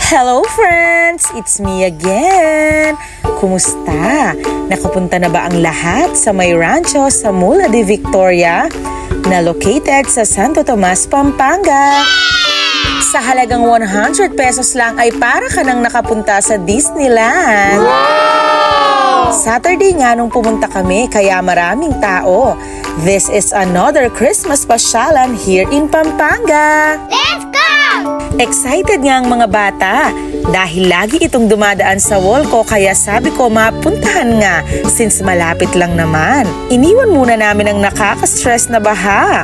Hello friends! It's me again! Kumusta? Nakapunta na ba ang lahat sa may rancho sa Mula de Victoria na located sa Santo Tomas, Pampanga? Sa halagang 100 pesos lang ay para ka nang nakapunta sa Disneyland. Saturday nga nung pumunta kami kaya maraming tao. This is another Christmas pasyalan here in Pampanga. Let's go! Excited nga ang mga bata dahil lagi itong dumadaan sa wall ko kaya sabi ko mapuntahan nga since malapit lang naman. Iniwan muna namin ang nakaka-stress na baha.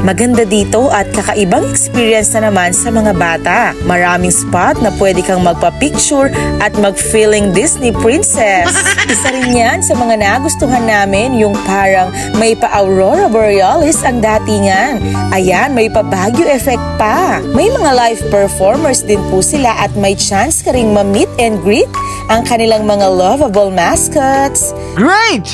Maganda dito at kakaibang experience na naman sa mga bata. Maraming spot na pwede kang magpa-picture at mag-feeling Disney princess. Isa rin yan sa mga nagustuhan namin yung parang may pa-Aurora Borealis ang datingan. Ayan, may pa-Baguio effect pa. May mga live performers din po sila at may chance ka ring ma-meet and greet ang kanilang mga lovable mascots. Great!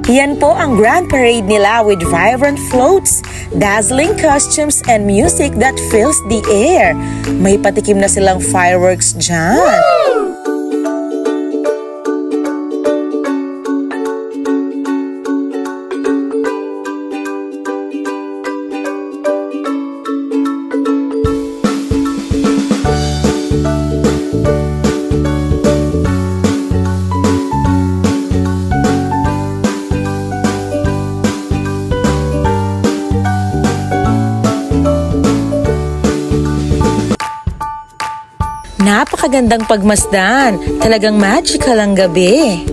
Yan po ang grand parade nila with vibrant floats, dazzling costumes, and music that fills the air. May patikim na silang fireworks dyan. Woo! Napakagandang pagmasdan. Talagang magical ang gabi.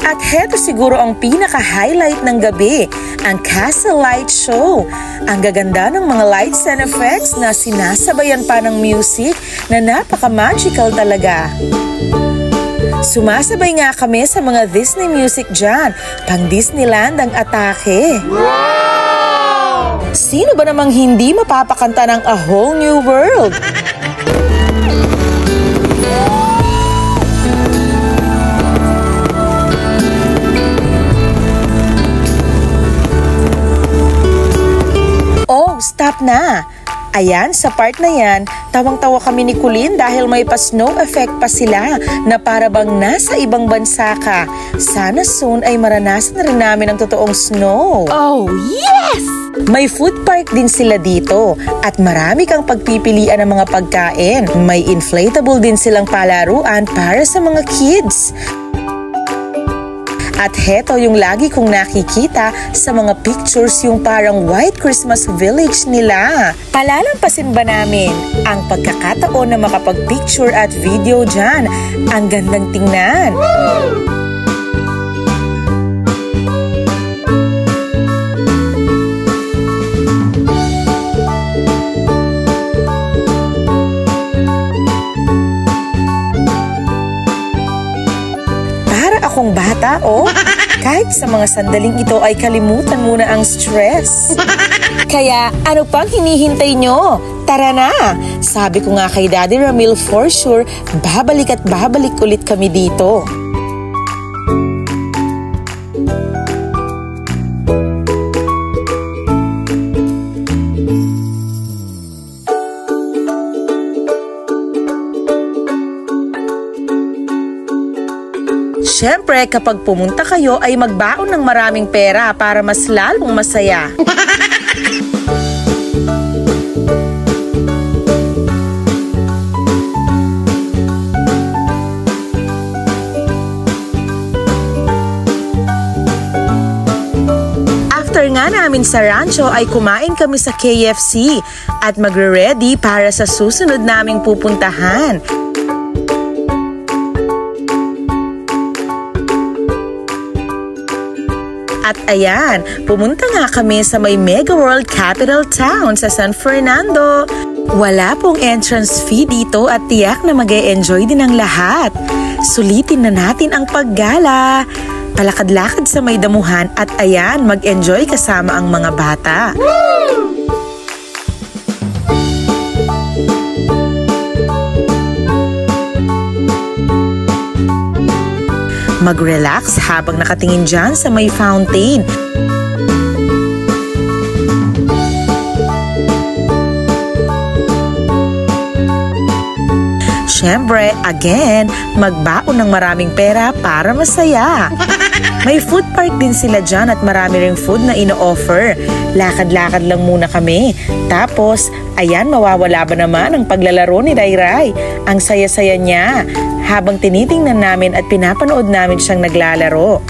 At heto siguro ang pinaka-highlight ng gabi, ang Castle Light Show. Ang gaganda ng mga lights and effects na sinasabayan pa ng music na napaka-magical talaga. Sumasabay nga kami sa mga Disney music dyan. Pang Disneyland ang atake. Wow! Sino ba namang hindi mapapakanta ng A Whole New World? Stop na! Ayan, sa part na yan, tawang-tawa kami ni Kulin dahil may pa-snow effect pa sila na para bang nasa ibang bansa ka. Sana soon ay maranasan na rin namin ang totoong snow. Oh, yes! May food park din sila dito at marami kang pagpipilian ng mga pagkain. May inflatable din silang palaruan para sa mga kids. At heto yung lagi kong nakikita sa mga pictures yung parang white Christmas village nila. Palalampasin ba namin ang pagkakataon na makapag-picture at video dyan? Ang gandang tingnan. Akong bata, oh. Kahit sa mga sandaling ito ay kalimutan muna ang stress. Kaya ano pang hinihintay nyo? Tara na! Sabi ko nga kay Daddy Ramil for sure, babalik at babalik ulit kami dito. Siyempre, kapag pumunta kayo ay magbaon ng maraming pera para mas lalong masaya. After nga namin sa rancho ay kumain kami sa KFC at magre-ready para sa susunod naming pupuntahan. At ayan, pumunta nga kami sa may Mega World Capital Town sa San Fernando. Wala pong entrance fee dito at tiyak na mag-e-enjoy din ang lahat. Sulitin na natin ang paggala. Palakad-lakad sa may damuhan at ayan, mag-enjoy kasama ang mga bata. Woo! mag-relax habang nakatingin dyan sa may fountain. Siyempre, again, magbaon ng maraming pera para masaya. May food park din sila dyan at marami ring food na ino-offer. Lakad-lakad lang muna kami. Tapos, ayan, mawawala ba naman ang paglalaro ni Rayray? Ang saya-saya niya habang tinitingnan namin at pinapanood namin siyang naglalaro.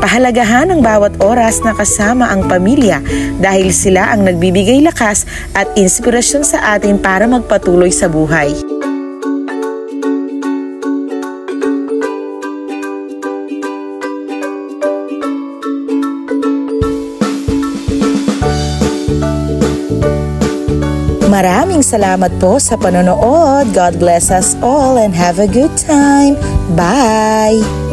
Pahalagahan ang bawat oras na kasama ang pamilya dahil sila ang nagbibigay lakas at inspirasyon sa atin para magpatuloy sa buhay. Maraming salamat po sa panonood. God bless us all and have a good time. Bye!